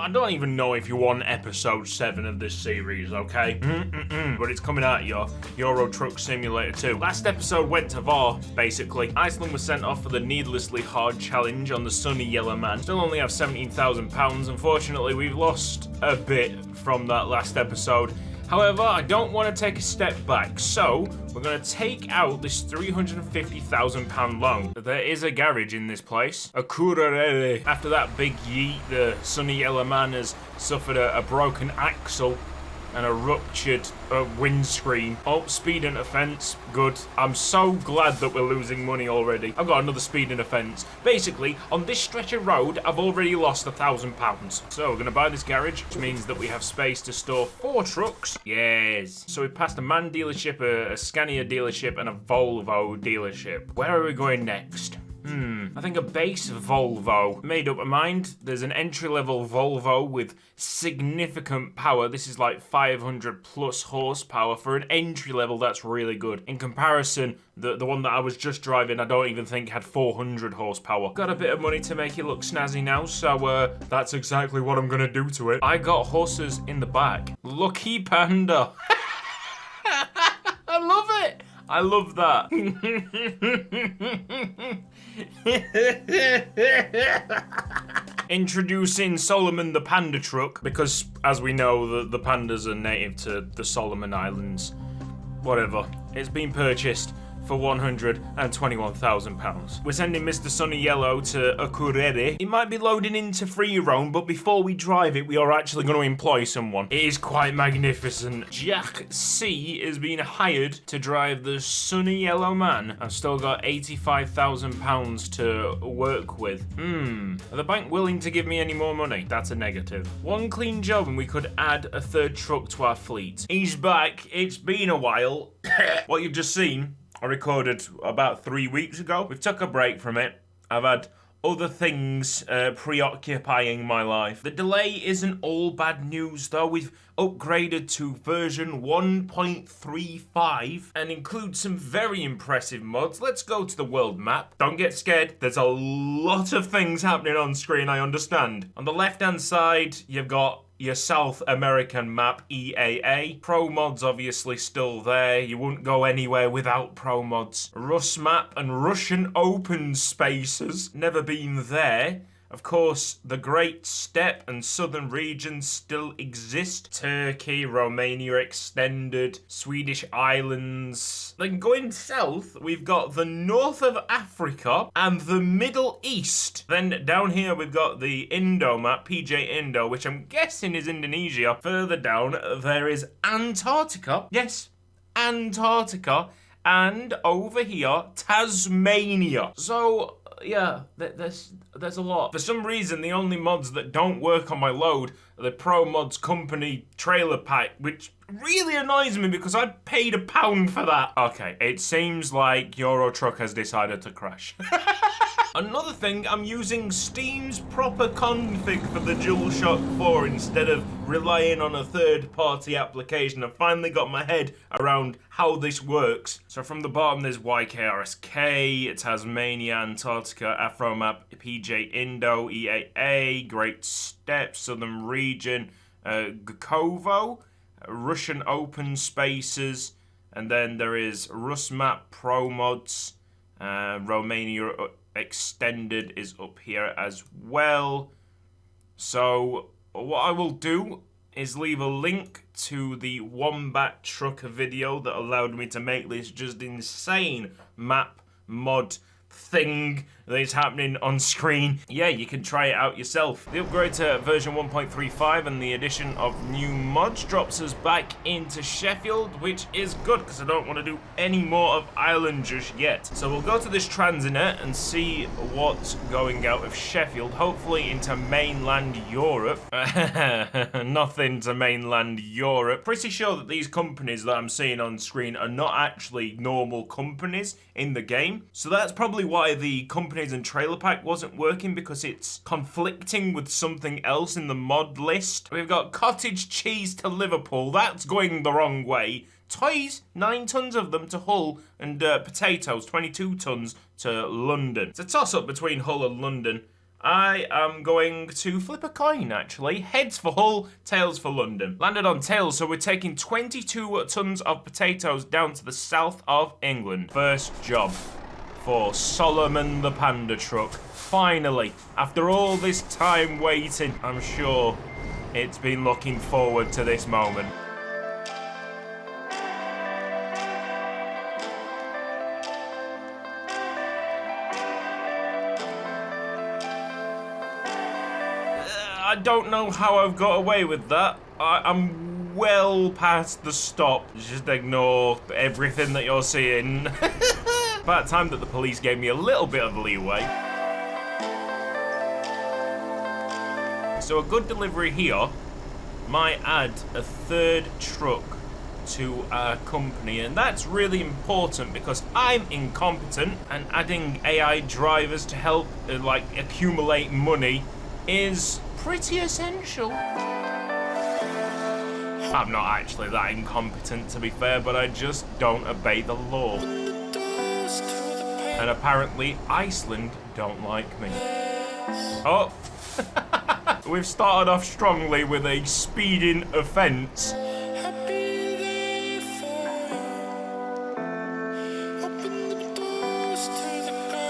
I don't even know if you want episode 7 of this series, okay? But it's coming out, your Euro Truck Simulator 2. Last episode went to VAR, basically. Iceland was sent off for the needlessly hard challenge on the Sunny Yellow Man. Still only have £17,000. Unfortunately, we've lost a bit from that last episode. However, I don't want to take a step back, so we're going to take out this £350,000 loan. There is a garage in this place. A curarere. After that big yeet, the Sunny Yellow Man has suffered a broken axle and a ruptured windscreen. Oh, speeding offence. Good. I'm so glad that we're losing money already. I've got another speeding offence. Basically, on this stretch of road, I've already lost £1,000. So we're going to buy this garage, which means that we have space to store 4 trucks. Yes. So we passed a MAN dealership, a Scania dealership, and a Volvo dealership. Where are we going next? I think a base Volvo. Made up my mind. There's an entry-level Volvo with significant power. This is like 500 plus horsepower. For an entry level, that's really good. In comparison, the one that I was just driving, I don't even think had 400 horsepower. Got a bit of money to make it look snazzy now, so that's exactly what I'm gonna do to it. I got horses in the back. Lucky panda. I love it. I love that. Introducing Solomon the Panda Truck, because as we know, the pandas are native to the Solomon Islands. Whatever. It's been purchased for £121,000. We're sending Mr. Sunny Yellow to Akureyri. It might be loading into free roam, but before we drive it, we are actually going to employ someone. It is quite magnificent. Jack C is being hired to drive the Sunny Yellow Man. I've still got £85,000 to work with. Are the bank willing to give me any more money? That's a negative. One clean job and we could add a 3rd truck to our fleet. He's back. It's been a while. What you've just seen, I recorded about 3 weeks ago. We've took a break from it. I've had other things preoccupying my life. The delay isn't all bad news though. We've upgraded to version 1.35 and include some very impressive mods. Let's go to the world map. Don't get scared. There's a lot of things happening on screen, I understand. On the left-hand side, you've got your South American map, EAA. Pro mods obviously still there. You wouldn't go anywhere without pro mods. Rus map and Russian open spaces. Never been there. Of course, the Great Steppe and southern regions still exist. Turkey, Romania extended, Swedish islands. Then going south, we've got the north of Africa and the Middle East. Then down here, we've got the Indo map, PJ Indo, which I'm guessing is Indonesia. Further down, there is Antarctica. Yes, Antarctica. And over here, Tasmania. So yeah, there's a lot. For some reason, the only mods that don't work on my load are the Pro Mods Company trailer pack, which really annoys me because I paid £1 for that. Okay, it seems like Euro Truck has decided to crash. Another thing, I'm using Steam's proper config for the DualShock 4 instead of relying on a third-party application. I've finally got my head around how this works. So from the bottom, there's YKRSK, Tasmania, Antarctica, Afromap, PJ Indo, EAA, Great Steppe, Southern Region, Gukovo, Russian Open Spaces, and then there is Rusmap Pro Mods, Romania Extended is up here as well. So what I will do is leave a link to the Wombat Trucker video that allowed me to make this just insane map mod thing that is happening on screen. Yeah, you can try it out yourself. The upgrade to version 1.35 and the addition of new mods drops us back into Sheffield, which is good because I don't want to do any more of Ireland just yet. So we'll go to this Transinet and see what's going out of Sheffield, hopefully into mainland Europe. Nothing to mainland Europe. Pretty sure that these companies that I'm seeing on screen are not actually normal companies in the game. So that's probably why the companies and trailer pack wasn't working, because it's conflicting with something else in the mod list. We've got cottage cheese to Liverpool. That's going the wrong way. Toys, 9 tons of them to Hull, and potatoes, 22 tons to London. It's a toss-up between Hull and London. I am going to flip a coin, actually. Heads for Hull, tails for London. Landed on tails, so we're taking 22 tons of potatoes down to the south of England. First job for Solomon the Panda Truck. Finally, after all this time waiting, I'm sure it's been looking forward to this moment. I don't know how I've got away with that. I'm well past the stop. Just ignore everything that you're seeing. About time that the police gave me a little bit of leeway. So a good delivery here might add a third truck to our company, and that's really important because I'm incompetent, and adding AI drivers to help accumulate money is pretty essential. I'm not actually that incompetent, to be fair, but I just don't obey the law. And apparently Iceland don't like me. Oh, we've started off strongly with a speeding offence.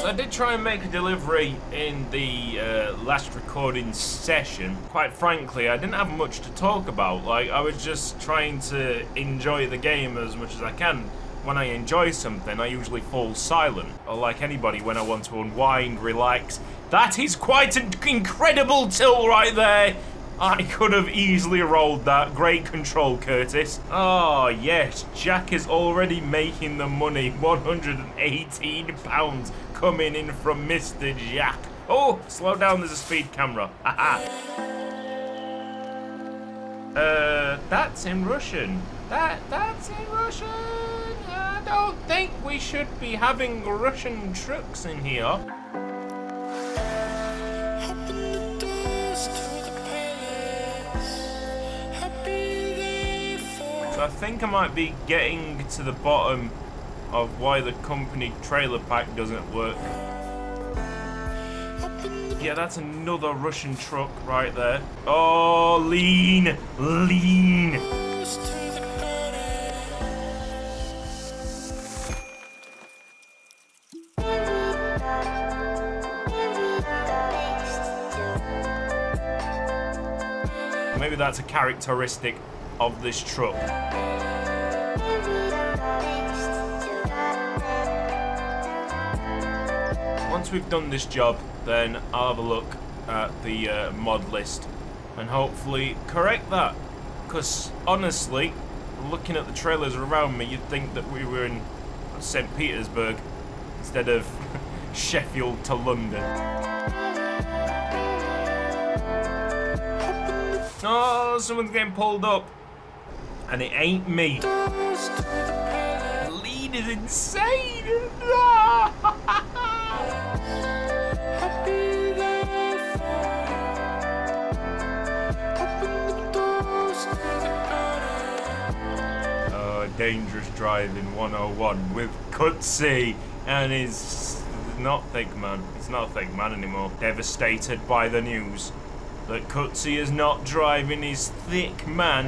I did try and make a delivery in the last recording session. Quite frankly, I didn't have much to talk about. Like, I was just trying to enjoy the game as much as I can. When I enjoy something, I usually fall silent. Or like anybody, when I want to unwind, relax. That is quite an incredible till right there. I could have easily rolled that. Great control, Curtis. Oh, yes. Jack is already making the money. £118 coming in from Mr. Jack. Oh, slow down. There's a speed camera. Haha. That's in Russian. That's in Russian. I don't think we should be having Russian trucks in here. So I think I might be getting to the bottom of why the company trailer pack doesn't work. Yeah, that's another Russian truck right there. Oh, lean, lean. Maybe that's a characteristic of this truck. Once we've done this job, then I'll have a look at the mod list and hopefully correct that. Because honestly, looking at the trailers around me, you'd think that we were in St. Petersburg instead of Sheffield to London. Oh, someone's getting pulled up. And it ain't me. The lead is insane. Dangerous driving 101 with Cutzy and his not thick man. It's not a thick man anymore. Devastated by the news that Cutzy is not driving his thick man.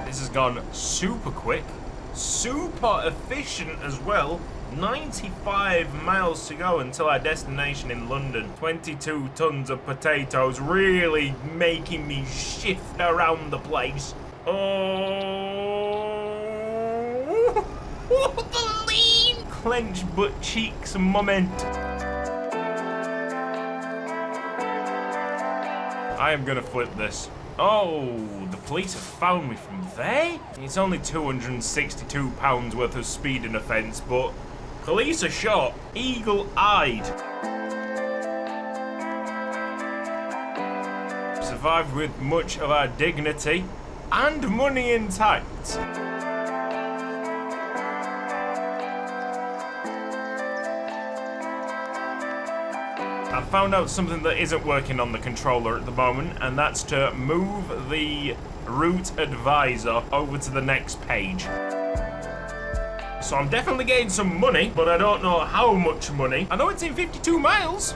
This has gone super quick, super efficient as well. 95 miles to go until our destination in London. 22 tons of potatoes, really making me shift around the place. Oh, the lean! Clenched butt cheeks moment. I am gonna flip this. Oh, the police have found me from there? It's only £262 worth of speeding offence, but police are sharp, eagle-eyed. Survived with much of our dignity and money intact. I found out something that isn't working on the controller at the moment, and that's to move the route advisor over to the next page. So I'm definitely getting some money, but I don't know how much money. I know it's in 52 miles.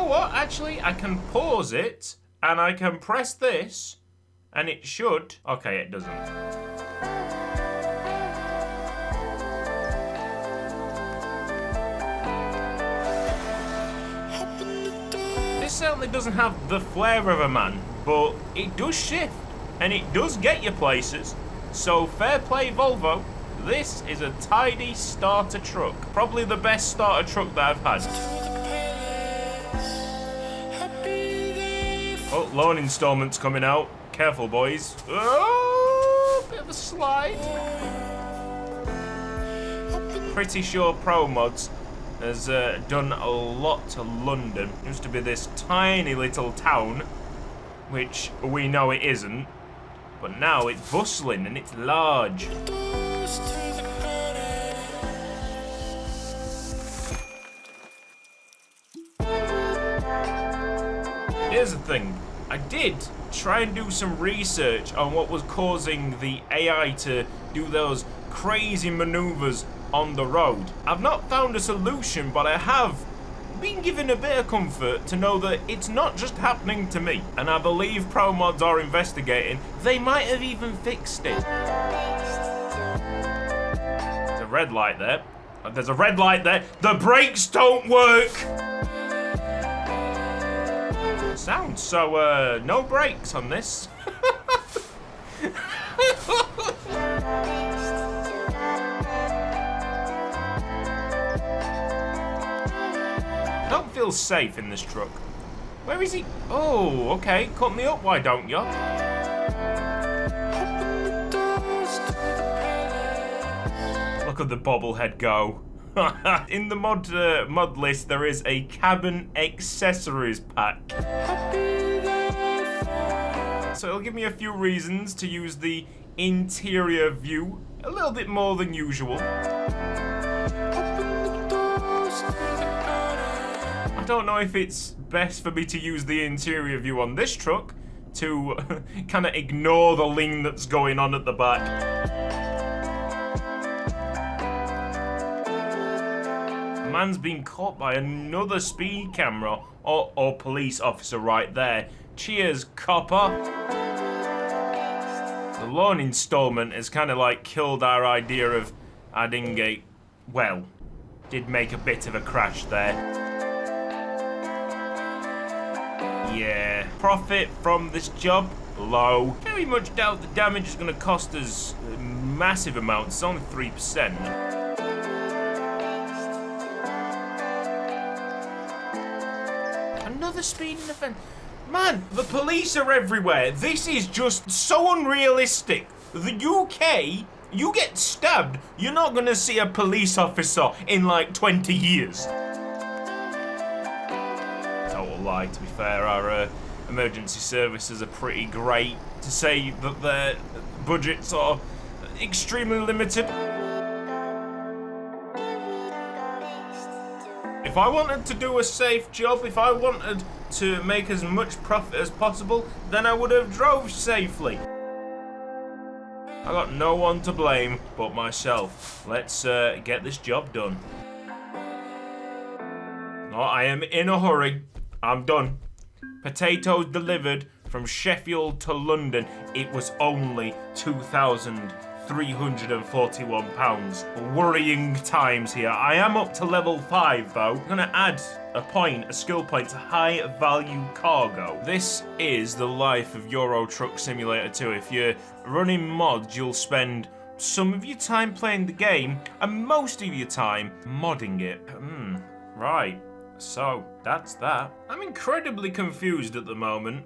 what? Actually, I can pause it, and I can press this, and it should... Okay, it doesn't. This certainly doesn't have the flair of a man, but it does shift, and it does get you places. So fair play, Volvo. This is a tidy starter truck. Probably the best starter truck that I've had. Oh, loan installments coming out. Careful, boys. Oh, bit of a slide. Pretty sure Pro Mods has done a lot to London. It used to be this tiny little town, which we know it isn't, but now it's bustling and it's large. Here's the thing, I did try and do some research on what was causing the AI to do those crazy maneuvers on the road. I've not found a solution, but I have been given a bit of comfort to know that it's not just happening to me. And I believe Pro Mods are investigating. They might have even fixed it. There's a red light there. There's a red light there. The brakes don't work! Sounds so, no brakes on this. I don't feel safe in this truck. Where is he? Oh, okay. Cut me up, why don't you? Look at the bobblehead go. In the mod list, there is a cabin accessories pack. So it'll give me a few reasons to use the interior view a little bit more than usual. I don't know if it's best for me to use the interior view on this truck to kind of ignore the lean that's going on at the back. Man's been caught by another speed camera or police officer right there. Cheers, copper. The loan installment has kind of like killed our idea of adding a... Well, did make a bit of a crash there. Yeah, profit from this job, low. Very much doubt the damage is going to cost us massive amounts. It's only 3%. Another speeding offence. Man, the police are everywhere. This is just so unrealistic. The UK, you get stabbed, you're not going to see a police officer in like 20 years. Total lie, to be fair. Our emergency services are pretty great, to say that their budgets are extremely limited. If I wanted to do a safe job, if I wanted to make as much profit as possible, then I would have drove safely. I got no one to blame but myself. Let's get this job done. Oh, I am in a hurry. I'm done. Potatoes delivered from Sheffield to London. It was only £2,341. Worrying times here. I am up to level 5 though. I'm gonna add a skill point to high value cargo. This is the life of Euro Truck Simulator 2. If you're running mods, you'll spend some of your time playing the game and most of your time modding it. Right. So, that's that. I'm incredibly confused at the moment.